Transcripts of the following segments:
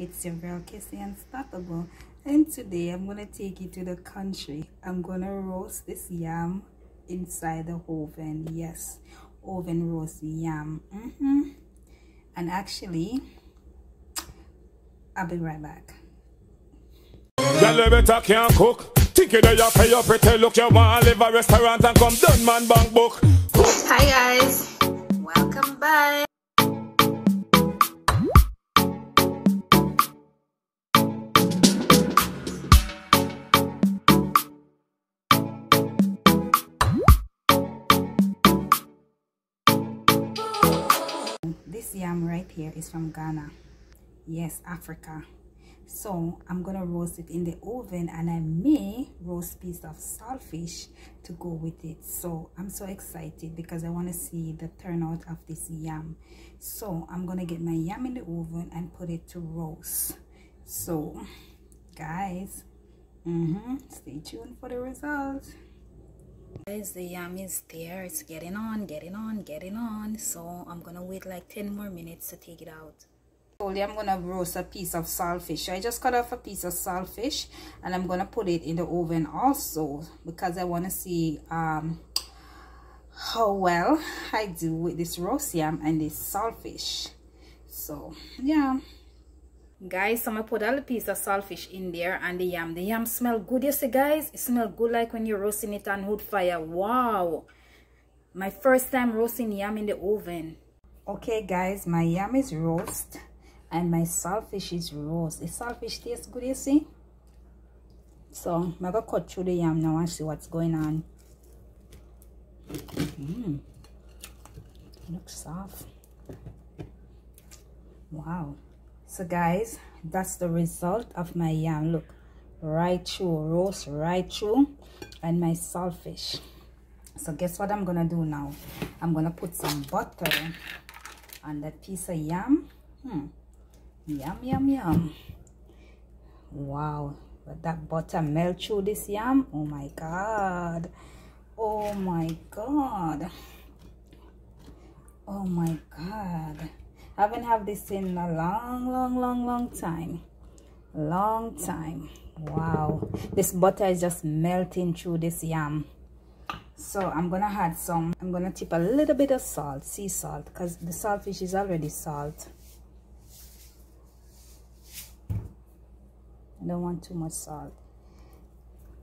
It's your girl Kissy Unstoppable, and today I'm gonna take you to the country. I'm gonna roast this yam inside the oven. Yes, oven roast yam. And actually, I'll be right back. Girl, better can't cook. Think you know you pay your pretty look. You want to live a restaurant and come done man bank book. Hi guys, welcome back. This yam right here is from Ghana. Yes, Africa. So I'm gonna roast it in the oven, and I may roast piece of saltfish to go with it. So I'm so excited because I want to see the turnout of this yam. So I'm gonna get my yam in the oven and put it to roast. So guys, stay tuned for the result. Guys, the yam is there. It's getting on. So I'm gonna wait like 10 more minutes to take it out. I'm gonna roast a piece of saltfish. I just cut off a piece of saltfish and I'm gonna put it in the oven also because I want to see how well I do with this roast yam and this saltfish. So yeah guys, so I'm gonna put a little piece of saltfish in there and the yam smell good. You see guys, it smells good like when you're roasting it on wood fire. Wow, my first time roasting yam in the oven. Okay guys, my yam is roast and my saltfish is roast. The saltfish tastes good, you see. So I'm gonna cut through the yam now and see what's going on. It looks soft. Wow. So guys, that's the result of my yam. Look, right through, roast right through, and my saltfish. So guess what I'm gonna do now? I'm gonna put some butter on that piece of yam. Yum. Wow, but that butter melt through this yam. Oh my god, oh my god, oh my god. I haven't had this in a long time. Wow, this butter is just melting through this yam. So I'm gonna add some, I'm gonna tip a little bit of salt, sea salt, because the saltfish is already salt. I don't want too much salt.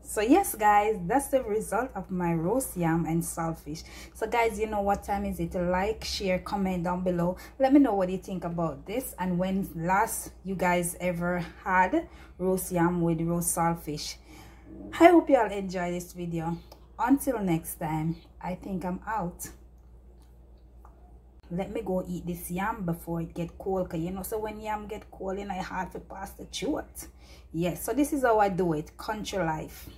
So yes guys, that's the result of my roast yam and saltfish. So guys, you know what time is it? Like, share, comment down below. Let me know what you think about this and when last you guys ever had roast yam with roast saltfish. I hope you all enjoy this video. Until next time, I think I'm out. Let me go eat this yam before it get cold, because you know, so when yam get cold, it's hard to pass the throat. Yes, so this is how I do it. Country life.